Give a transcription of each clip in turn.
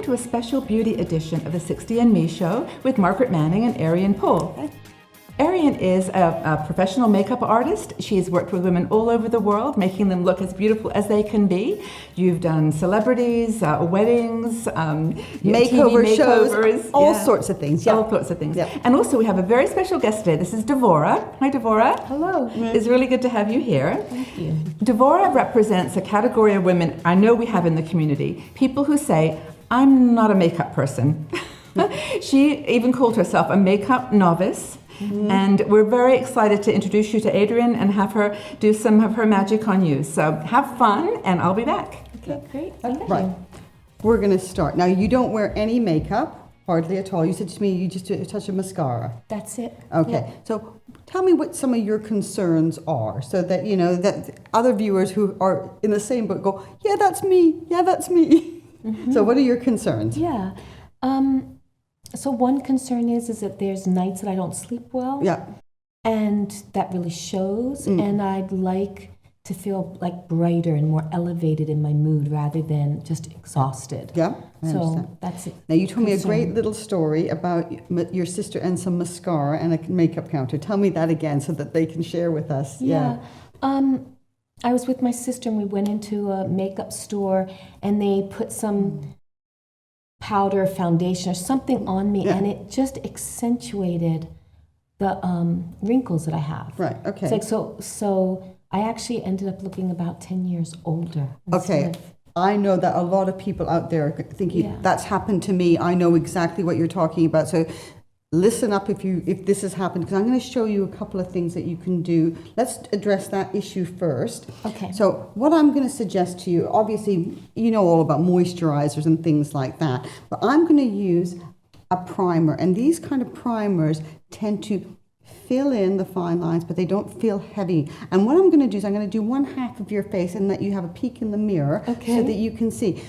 to a special beauty edition of the 60 and Me Show with Margaret Manning and Ariane Poole. Ariane is a professional makeup artist. She's worked with women all over the world, making them look as beautiful as they can be. You've done celebrities, weddings, makeover TV shows, makeovers, all sorts of things. All sorts of things. And also we have a very special guest today. This is Devora. Hi, Devora. Hello. It's really good to have you here. Thank you. Devora represents a category of women I know we have in the community. People who say, I'm not a makeup person. She even called herself a makeup novice. And we're very excited to introduce you to Adrienne and have her do some of her magic on you. So have fun, and I'll be back. Okay, great. Thank Right. you. We're going to start. Now, you don't wear any makeup, hardly at all. You said to me you just do a touch of mascara. That's it. Okay. Yeah. So tell me what some of your concerns are so that, you know, that other viewers who are in the same boat go, yeah, that's me. Yeah, that's me. So what are your concerns? Yeah. So one concern is that there's nights that I don't sleep well. Yeah. And that really shows. And I'd like to feel like brighter and more elevated in my mood rather than just exhausted. Yeah. I understand. So that's it. Now, you told me a great little story about your sister and some mascara and a makeup counter. Tell me that again so that they can share with us. Yeah. I was with my sister and we went into a makeup store and they put some powder, foundation, or something on me, and it just accentuated the wrinkles that I have. Right. Okay. It's like so I actually ended up looking about 10 years older. Okay. I know that a lot of people out there are thinking that's happened to me. I know exactly what you're talking about. So listen up if this has happened, because I'm going to show you a couple of things that you can do. Let's address that issue first. Okay. So what I'm going to suggest to you, obviously you know all about moisturizers and things like that, but I'm going to use a primer, and these kind of primers tend to fill in the fine lines, but they don't feel heavy. And what I'm going to do is I'm going to do one half of your face and let you have a peek in the mirror so that you can see.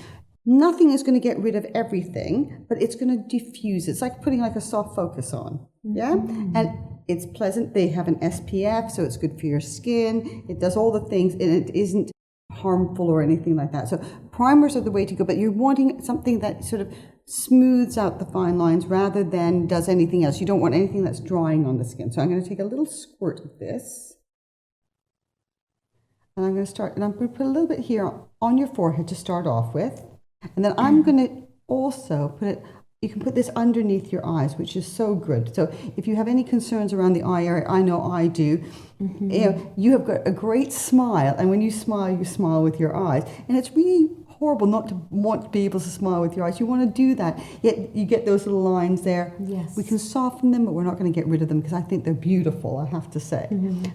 Nothing is going to get rid of everything, but it's going to diffuse. It's like putting like a soft focus on, yeah? And it's pleasant. They have an SPF, so it's good for your skin. It does all the things, and it isn't harmful or anything like that. So primers are the way to go, but you're wanting something that sort of smooths out the fine lines rather than does anything else. You don't want anything that's drying on the skin. So I'm going to take a little squirt of this. And I'm going to start, and I'm going to put a little bit here on your forehead to start off with. And then I'm going to also put it, you can put this underneath your eyes, which is so good. So if you have any concerns around the eye area, I know I do. You know, you have got a great smile, and when you smile with your eyes. And it's really horrible not to want to be able to smile with your eyes. You want to do that, yet you get those little lines there. Yes. We can soften them, but we're not going to get rid of them because I think they're beautiful, I have to say.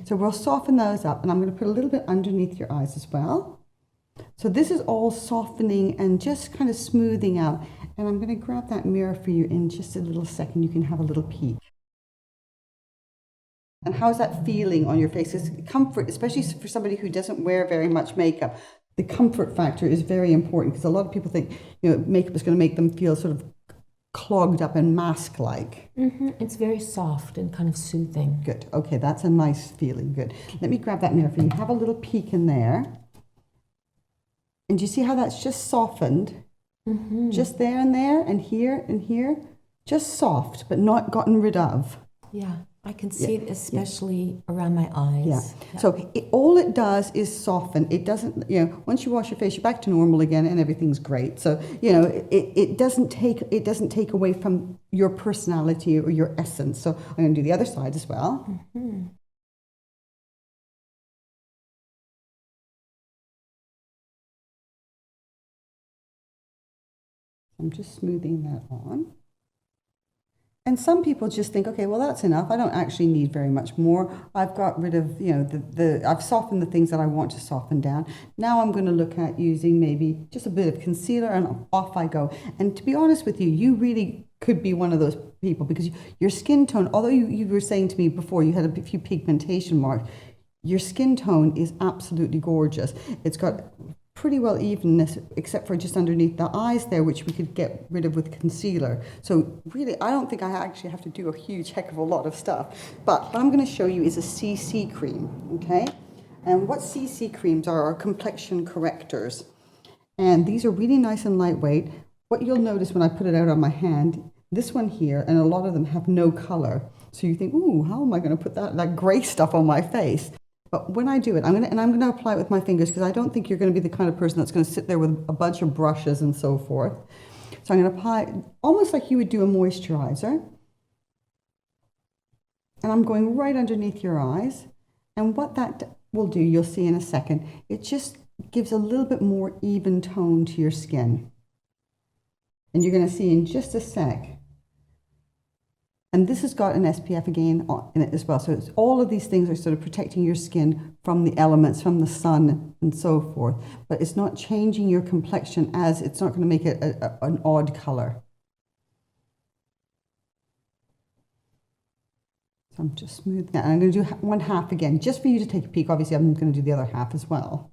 So we'll soften those up, and I'm going to put a little bit underneath your eyes as well. So this is all softening and just kind of smoothing out. And I'm going to grab that mirror for you in just a little second. You can have a little peek. And how's that feeling on your face? It's comfort, especially for somebody who doesn't wear very much makeup. The comfort factor is very important because a lot of people think, you know, makeup is going to make them feel sort of clogged up and mask-like. It's very soft and kind of soothing. Good. Okay, that's a nice feeling. Good. Let me grab that mirror for you. Have a little peek in there. And do you see how that's just softened? Just there and here, just soft, but not gotten rid of. Yeah, I can see it especially around my eyes. Yeah. So all it does is soften. It doesn't, you know, once you wash your face, you're back to normal again and everything's great. So, you know, it doesn't take away from your personality or your essence. So I'm going to do the other side as well. I'm just smoothing that on. And some people just think, okay, well, that's enough. I don't actually need very much more. I've got rid of, you know, I've softened the things that I want to soften down. Now I'm going to look at using maybe just a bit of concealer, and off I go. And to be honest with you, you really could be one of those people because your skin tone, although you were saying to me before you had a few pigmentation marks, your skin tone is absolutely gorgeous. It's got pretty well evenness, except for just underneath the eyes there, which we could get rid of with concealer. So really, I don't think I actually have to do a huge heck of a lot of stuff. But what I'm going to show you is a CC cream, okay? And what CC creams are complexion correctors. And these are really nice and lightweight. what you'll notice when I put it out on my hand, this one here, and a lot of them have no color. So you think, ooh, how am I going to put that gray stuff on my face? But when I do it, I'm going to apply it with my fingers, because I don't think you're going to be the kind of person that's going to sit there with a bunch of brushes and so forth. So I'm going to apply it almost like you would do a moisturizer. And I'm going right underneath your eyes. And what that will do, you'll see in a second, it just gives a little bit more even tone to your skin. And you're going to see in just a sec. And this has got an SPF again in it as well. So all of these things are sort of protecting your skin from the elements, from the sun and so forth. But it's not changing your complexion, as it's not going to make it an odd color. So I'm just smoothing that. And I'm going to do one half again, just for you to take a peek. Obviously, I'm going to do the other half as well.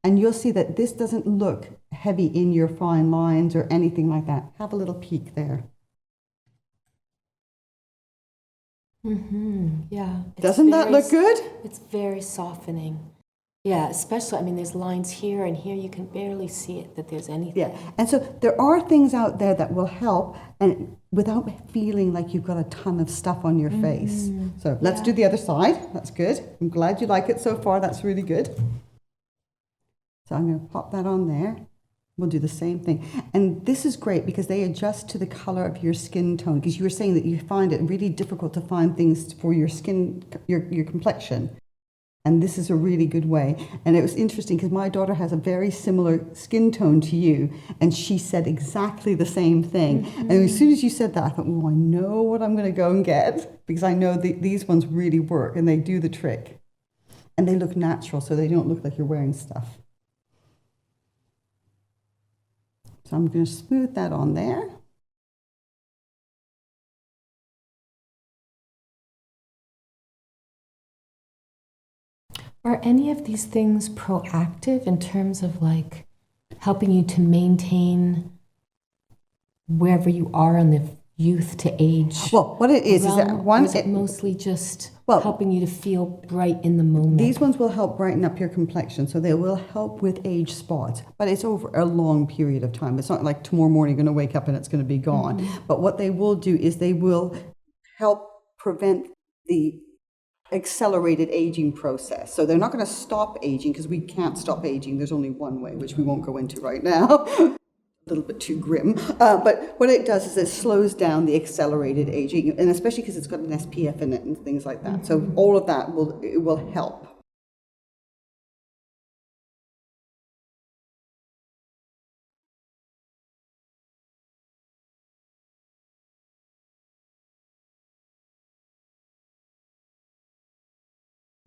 And you'll see that this doesn't look heavy in your fine lines or anything like that. Have a little peek there. Yeah. Doesn't that look good? It's very softening. Yeah, especially, I mean, there's lines here and here. You can barely see it, that there's anything. Yeah, and so there are things out there that will help, and without feeling like you've got a ton of stuff on your face. So let's do the other side. That's good. I'm glad you like it so far. That's really good. So I'm going to pop that on there. We'll do the same thing. And this is great because they adjust to the color of your skin tone, because you were saying that you find it really difficult to find things for your skin, your complexion. And this is a really good way. And it was interesting because my daughter has a very similar skin tone to you, and she said exactly the same thing. And as soon as you said that, I thought, oh, I know what I'm going to go and get, because I know these ones really work and they do the trick. And they look natural, so they don't look like you're wearing stuff. So I'm going to smooth that on there. Are any of these things proactive in terms of like helping you to maintain wherever you are on the youth to age? Well, what it is that one, or is it mostly just helping you to feel bright in the moment? These ones will help brighten up your complexion, so they will help with age spots, but it's over a long period of time. It's not like tomorrow morning you're going to wake up and it's going to be gone. But what they will do is they will help prevent the accelerated aging process. So they're not going to stop aging, because we can't stop aging. There's only one way, which we won't go into right now. A little bit too grim. But what it does is it slows down the accelerated aging, and especially because it's got an SPF in it and things like that. So all of that will help.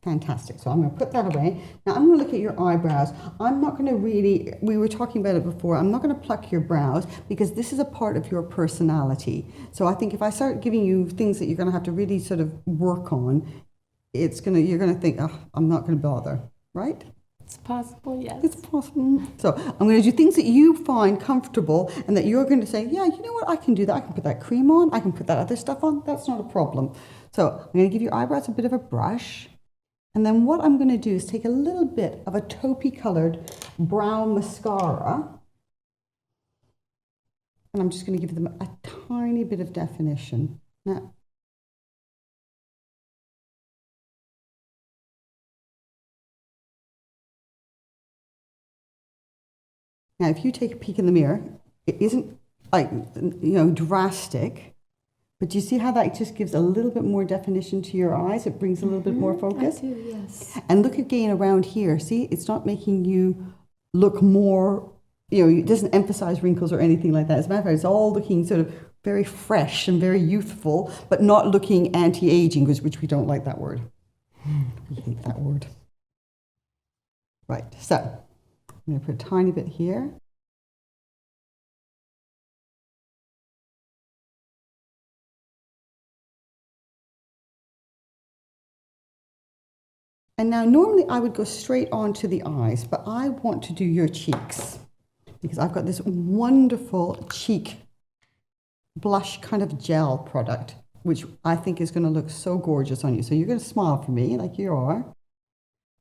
Fantastic. So I'm going to put that away. Now I'm going to look at your eyebrows. I'm not going to really, we were talking about it before, I'm not going to pluck your brows, because this is a part of your personality. So I think if I start giving you things that you're going to have to really sort of work on, you're going to think, oh, I'm not going to bother, right? It's possible, yes. It's possible. So I'm going to do things that you find comfortable and that you're going to say, yeah, you know what, I can do that. I can put that cream on. I can put that other stuff on. That's not a problem. So I'm going to give your eyebrows a bit of a brush. And then what I'm going to do is take a little bit of a taupey colored brown mascara, and I'm just going to give them a tiny bit of definition. Now if you take a peek in the mirror, it isn't like, drastic. But do you see how that just gives a little bit more definition to your eyes? It brings a little bit more focus. I do, yes. And look again around here. See, it's not making you look more, it doesn't emphasize wrinkles or anything like that. As a matter of fact, it's all looking sort of very fresh and very youthful, but not looking anti-aging, which we don't like that word. We hate that word. Right, so I'm going to put a tiny bit here. And now normally I would go straight on to the eyes, but I want to do your cheeks, because I've got this wonderful cheek blush kind of gel product, which I think is going to look so gorgeous on you. So you're going to smile for me like you are.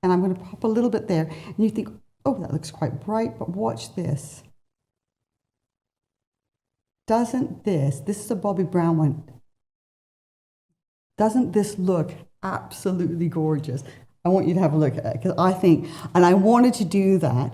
And I'm going to pop a little bit there. And you think, oh, that looks quite bright, but watch this. doesn't this is a Bobbi Brown one, doesn't this look absolutely gorgeous? I want you to have a look at it, because I think, and I wanted to do that.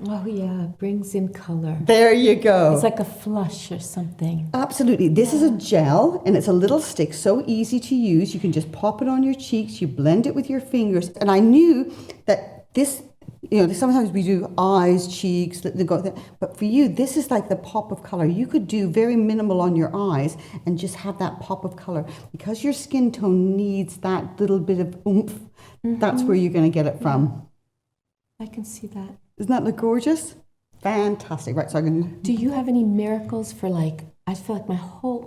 Oh yeah, it brings in color. There you go. It's like a flush or something. Absolutely. This is a gel, and it's a little stick, so easy to use. You can just pop it on your cheeks, you blend it with your fingers. And I knew that this, sometimes we do eyes, cheeks, but for you, this is like the pop of color. You could do very minimal on your eyes and just have that pop of color. Because your skin tone needs that little bit of oomph, that's where you're going to get it from. I can see that. Doesn't that look gorgeous? Fantastic. Right, so I'm going to... Do you have any miracles for I feel like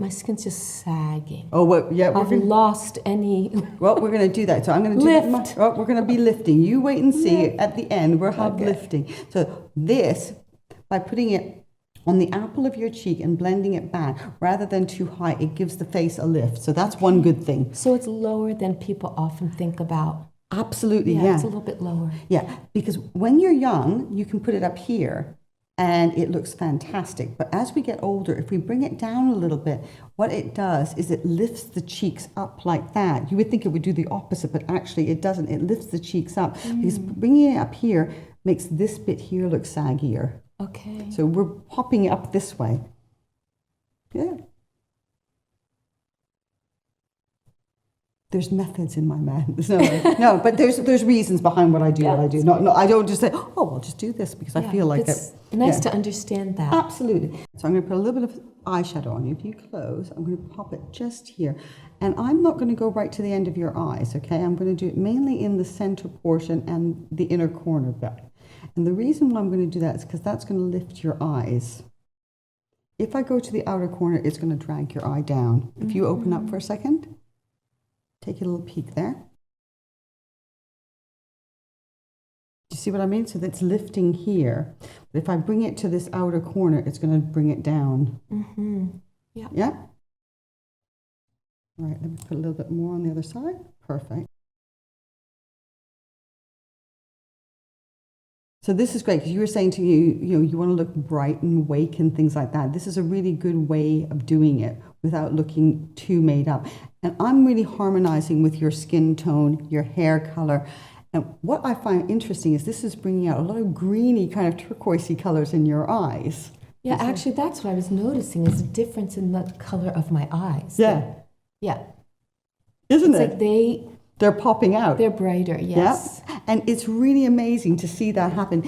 my skin's just sagging. Oh, well, yeah. I've lost any... Well, we're going to do that. So I'm going to Lift. we're going to be lifting. You wait and see. At the end, we'll have lifting. So this, by putting it on the apple of your cheek and blending it back, rather than too high, it gives the face a lift. So that's one good thing. So it's lower than people often think about. Absolutely, yeah. It's a little bit lower. Yeah, because when you're young, you can put it up here and it looks fantastic. But as we get older, if we bring it down a little bit, what it does is it lifts the cheeks up like that. You would think it would do the opposite, but actually it doesn't. It lifts the cheeks up because bringing it up here makes this bit here look saggier. Okay. So we're popping it up this way. Yeah. There's methods in my madness. No, but there's reasons behind what I do. No, I don't just say, oh, I'll just do this because I feel like it's nice to understand that. Absolutely. So I'm going to put a little bit of eyeshadow on you. If you close, I'm going to pop it just here. And I'm not going to go right to the end of your eyes, okay? I'm going to do it mainly in the center portion and the inner corner bit. And the reason why I'm going to do that is because that's going to lift your eyes. If I go to the outer corner, it's going to drag your eye down. If you open up for a second, take a little peek there. Do you see what I mean? So that's lifting here. But if I bring it to this outer corner, it's going to bring it down. Yeah. Yeah? All right, let me put a little bit more on the other side. Perfect. So this is great because you were saying to you want to look bright and wake and things like that. This is a really good way of doing it without looking too made up. And I'm really harmonizing with your skin tone, your hair color. And what I find interesting is this is bringing out a lot of greeny kind of turquoisey colors in your eyes. Yeah, actually, that's what I was noticing is a difference in the color of my eyes. Yeah. Yeah. Isn't it? It's like they're popping out. They're brighter, yes. Yeah. And it's really amazing to see that happen.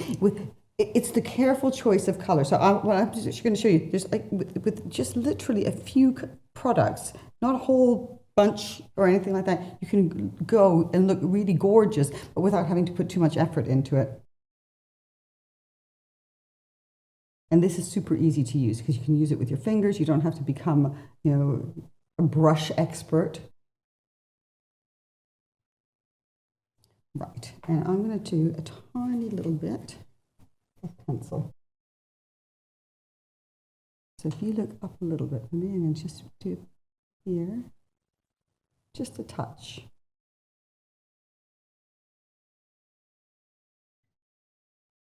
It's the careful choice of color. So what I'm just going to show you, there's with just literally a few products, not a whole bunch or anything like that, you can go and look really gorgeous, but without having to put too much effort into it. And this is super easy to use because you can use it with your fingers. You don't have to become, a brush expert. Right, and I'm going to do a tiny little bit of pencil. So if you look up a little bit for me, and just do it here, just a touch.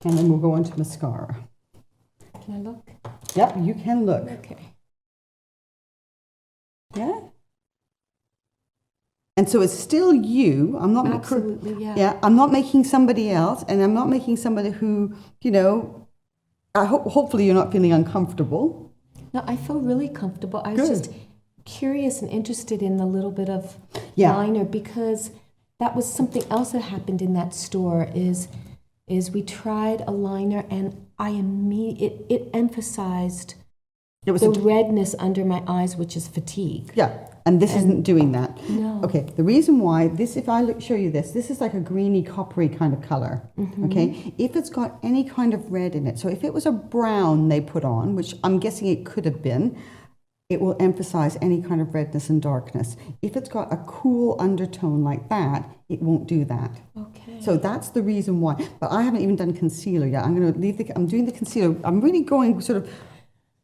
And then we'll go on to mascara. Can I look? Yep, you can look. Okay. Yeah? And so it's still you. I'm not absolutely, yeah. Yeah, I'm not making somebody else, and I'm not making somebody who, hopefully you're not feeling uncomfortable. No, I feel really comfortable. I was Good. just curious and interested in the little bit of liner because that was something else that happened in that store is we tried a liner and it emphasized the redness under my eyes, which is fatigue. Yeah. And this isn't doing that. No. Okay, the reason why, if I show you this is like a greeny, coppery kind of color, okay? If it's got any kind of red in it, so if it was a brown they put on, which I'm guessing it could have been, it will emphasize any kind of redness and darkness. If it's got a cool undertone like that, it won't do that. Okay. So that's the reason why. But I haven't even done concealer yet. I'm doing the concealer. I'm really going sort of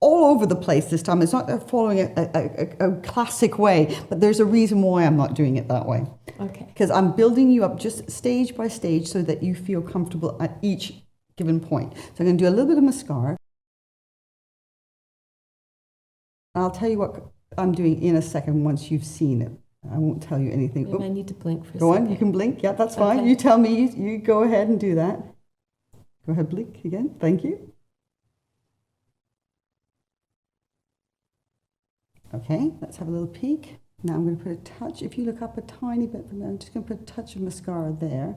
all over the place this time. It's not following a classic way, but there's a reason why I'm not doing it that way. Okay. Because I'm building you up just stage by stage so that you feel comfortable at each given point. So I'm going to do a little bit of mascara. I'll tell you what I'm doing in a second once you've seen it. I won't tell you anything. Maybe I need to blink for a Go second. on, you can blink. Yeah, that's fine. Okay. You tell me, you go ahead and do that. Go ahead, blink again. Thank you. Okay, let's have a little peek. Now I'm going to put a touch. If you look up a tiny bit from there, I'm just going to put a touch of mascara there.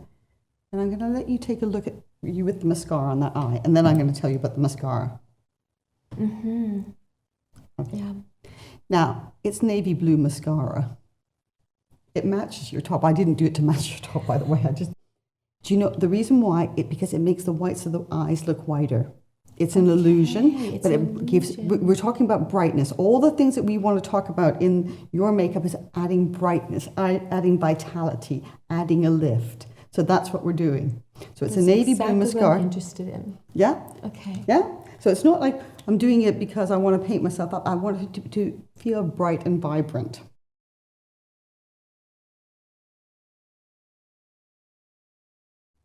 And I'm going to let you take a look at you with the mascara on that eye. And then I'm going to tell you about the mascara. Mm-hmm. Okay. Yeah. Now, it's navy blue mascara. It matches your top. I didn't do it to match your top, by the way. Do you know the reason why? Because it makes the whites of the eyes look whiter. It's an illusion, but it gives, we're talking about brightness. All the things that we want to talk about in your makeup is adding brightness, adding vitality, adding a lift. So that's what we're doing. So it's a navy blue mascara. What I'm interested in. Yeah. Okay. Yeah. So it's not like I'm doing it because I want to paint myself up. I want it to feel bright and vibrant.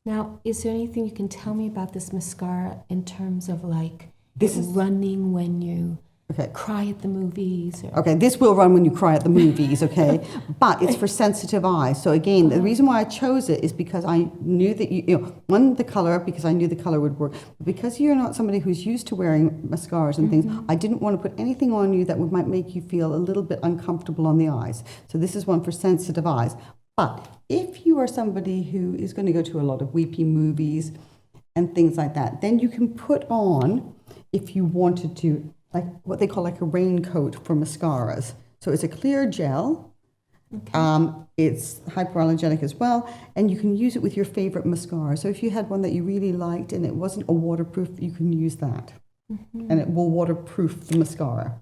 Now, is there anything you can tell me about this mascara in terms of like This is running when you okay. cry at the movies? Or... Okay, this will run when you cry at the movies, okay? But it's for sensitive eyes. So again, the reason why I chose it is because I knew that one, the color, because I knew the color would work. But because you're not somebody who's used to wearing mascaras and things, I didn't want to put anything on you that might make you feel a little bit uncomfortable on the eyes. So this is one for sensitive eyes. But if you are somebody who is going to go to a lot of weepy movies and things like that, then you can put on, if you wanted to, like what they call like a raincoat for mascaras. So it's a clear gel. Okay. It's hypoallergenic as well, and you can use it with your favorite mascara. So if you had one that you really liked and it wasn't a waterproof, you can use that. And it will waterproof the mascara.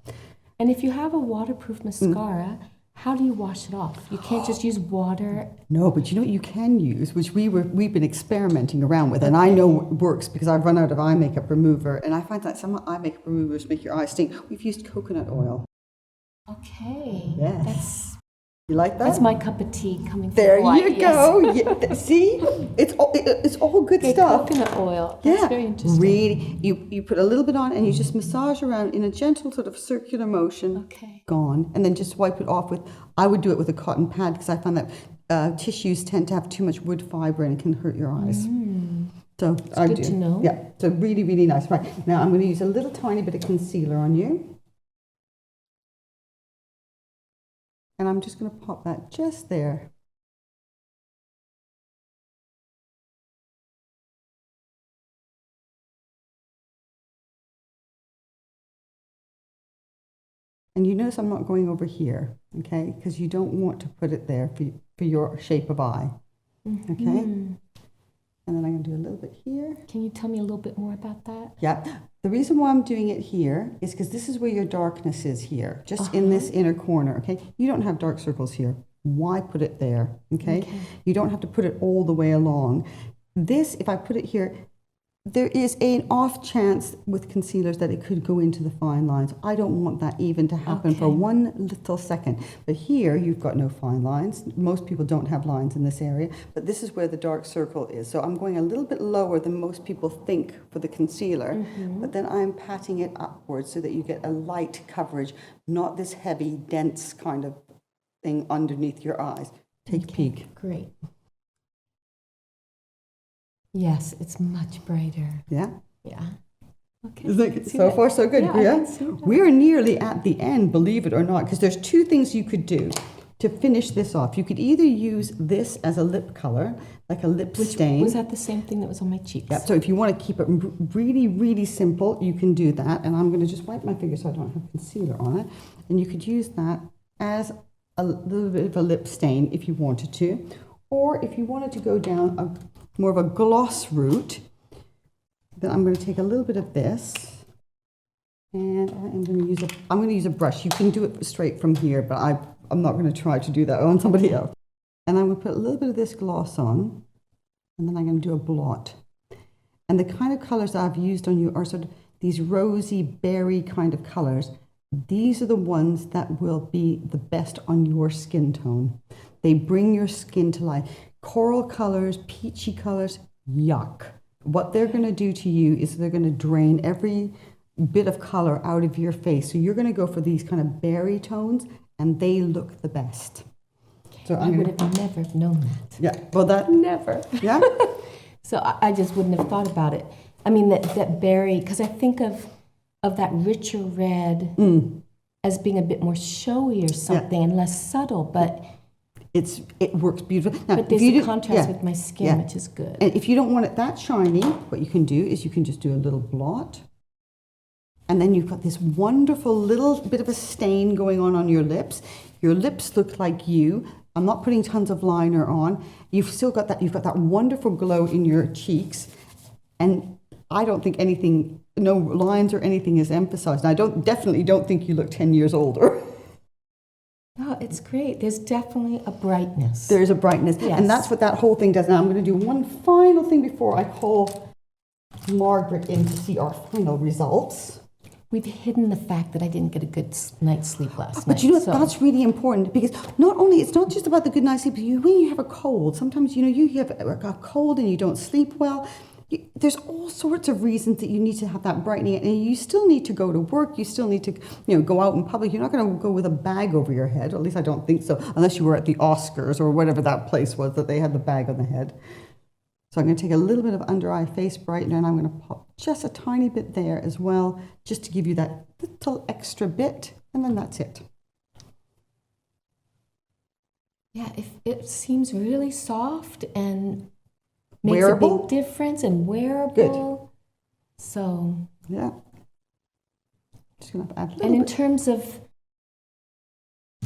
And if you have a waterproof mascara, how do you wash it off? You can't just use water. No, but you know what you can use, which we've been experimenting around with, and I know it works because I've run out of eye makeup remover, and I find that some eye makeup removers make your eyes stink. We've used coconut oil. Okay. Yes. You like that? That's my cup of tea coming from There Hawaii, you go. Yeah, see, it's all good stuff. Coconut oil. That's very interesting. Really, you put a little bit on and you just massage around in a gentle sort of circular motion. Okay. Gone, and then just wipe it off with. I would do it with a cotton pad because I find that tissues tend to have too much wood fiber and it can hurt your eyes. So it's good to know. Yeah. So really, really nice. Right now, I'm going to use a little tiny bit of concealer on you. And I'm just going to pop that just there. And you notice I'm not going over here, okay? Because you don't want to put it there for your shape of eye, okay? And then I'm going to do a little bit here. Can you tell me a little bit more about that? Yeah. The reason why I'm doing it here is because this is where your darkness is here, just in this inner corner, okay? You don't have dark circles here. Why put it there, okay? You don't have to put it all the way along. This, if I put it here, there is an off chance with concealers that it could go into the fine lines. I don't want that even to happen for 1 little second. But here, you've got no fine lines. Most people don't have lines in this area, but this is where the dark circle is. So I'm going a little bit lower than most people think for the concealer, but then I'm patting it upwards so that you get a light coverage, not this heavy, dense kind of thing underneath your eyes. Take a peek. Great. Yes, it's much brighter. Yeah? Yeah. Okay. Isn't it so far so good? Yeah, I can see that. We're nearly at the end, believe it or not, because there's two things you could do to finish this off. You could either use this as a lip color, like a lip stain. Was that the same thing that was on my cheeks? Yeah, so if you want to keep it really, really simple, you can do that. And I'm going to just wipe my finger so I don't have concealer on it. And you could use that as a little bit of a lip stain if you wanted to. Or if you wanted to go down more of a gloss route, then I'm going to take a little bit of this, and I'm going to use a brush. You can do it straight from here, but I'm not going to try to do that on somebody else. And I'm going to put a little bit of this gloss on, and then I'm going to do a blot. And the kind of colors I've used on you are sort of these rosy berry kind of colors. These are the ones that will be the best on your skin tone. They bring your skin to life. Coral colors, peachy colors, yuck. What they're going to do to you is they're going to drain every bit of color out of your face. So you're going to go for these kind of berry tones, and they look the best. So I would have never known that. Yeah, well that, Never. yeah. So I just wouldn't have thought about it. I mean, that berry, because I think of that richer red as being a bit more showy or something and less subtle, but it works beautifully. Now, there's a contrast with my skin, which is good. And if you don't want it that shiny, what you can do is you can just do a little blot. And then you've got this wonderful little bit of a stain going on your lips. Your lips look like you. I'm not putting tons of liner on. You've still got that, you've got that wonderful glow in your cheeks. And I don't think anything, no lines or anything is emphasized. And I definitely don't think you look 10 years older. Oh, it's great. There's definitely a brightness. There's a brightness. Yes. And that's what that whole thing does. Now I'm going to do one final thing before I call Margaret in to see our final results. We've hidden the fact that I didn't get a good night's sleep last night. But you know what, that's really important, because it's not just about the good night's sleep. When you have a cold, sometimes, you have a cold and you don't sleep well. There's all sorts of reasons that you need to have that brightening, and you still need to go to work. You still need to, go out in public. You're not going to go with a bag over your head, or at least I don't think so, unless you were at the Oscars or whatever that place was that they had the bag on the head. So I'm going to take a little bit of under eye face brightener, and I'm going to pop just a tiny bit there as well, just to give you that little extra bit, and then that's it. Yeah, it seems really soft and makes Wearable? a big difference, and wearable. Good. So yeah, just going to add a little and in bit. terms of,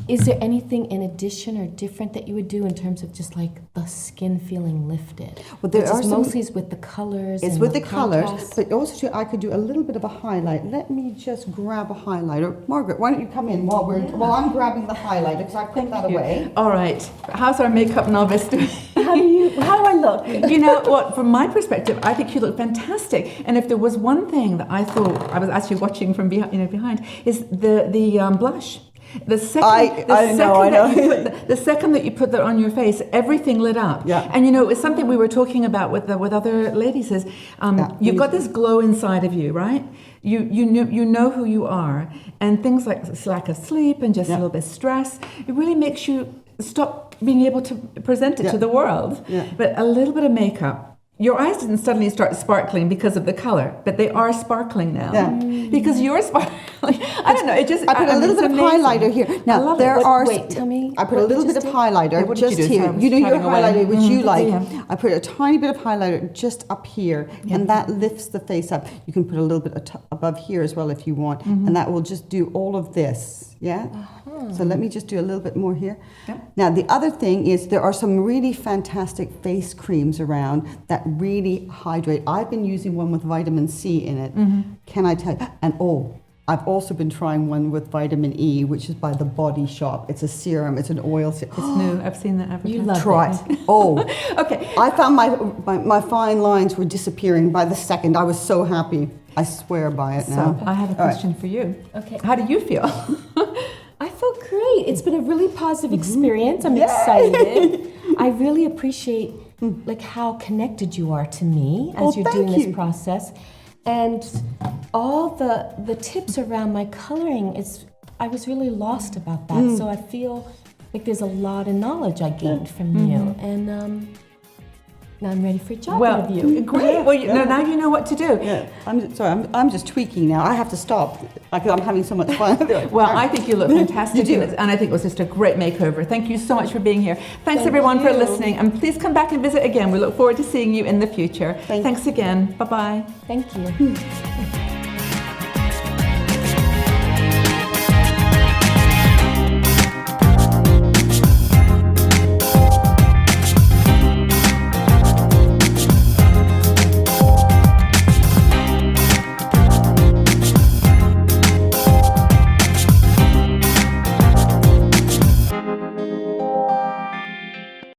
is there anything in addition or different that you would do in terms of just like the skin feeling lifted? Well, there are some, mostly with the colors. it's and with the colors, contrast. but also I could do a little bit of a highlight. Let me just grab a highlighter. Margaret, why don't you come in while I'm grabbing the highlighter, because I put that away. All right. How's our makeup novice doing? How do I look? You know what? From my perspective, I think you look fantastic. And if there was one thing that I thought I was actually watching from behind, is the blush. The second that you put that on your face, everything lit up. Yeah. And it's something we were talking about with other ladies is you've got this glow inside of you, right? You know who you are, and things like lack of sleep and just a little bit of stress, it really makes you stop being able to present it to the world. Yeah. But a little bit of makeup. Your eyes didn't suddenly start sparkling because of the color, but they are sparkling now. Yeah. Because you're sparkling. I don't know. It just. I put a little bit of highlighter here. Now Wait, tell me. I put a little bit of highlighter just here. Your highlighter, which you like. Yeah. I put a tiny bit of highlighter just up here, and that lifts the face up. You can put a little bit above here as well if you want, and that will just do all of this. Yeah. So let me just do a little bit more here. Yeah. Now the other thing is there are some really fantastic face creams around that really hydrate. I've been using one with vitamin C in it. Can I tell you? And I've also been trying one with vitamin E, which is by The Body Shop. It's a serum. It's an oil serum. It's new. I've seen that advertised. You love Try it. Okay. I found my fine lines were disappearing by the second. I was so happy. I swear by it now. So I have a question for you. Okay. How do you feel? I feel great. It's been a really positive experience. I'm excited. I really appreciate like how connected you are to me as you're doing this process. And all the tips around my coloring, I was really lost about that. So I feel like there's a lot of knowledge I gained from you. And now I'm ready for a job interview. Great. Well, now you know what to do. Yeah. I'm just tweaking now. I have to stop because I'm having so much fun. Well, I think you look fantastic. You do. And I think it was just a great makeover. Thank you so much for being here. Thanks everyone for listening. And please come back and visit again. We look forward to seeing you in the future. Thanks again. Bye-bye. Thank you.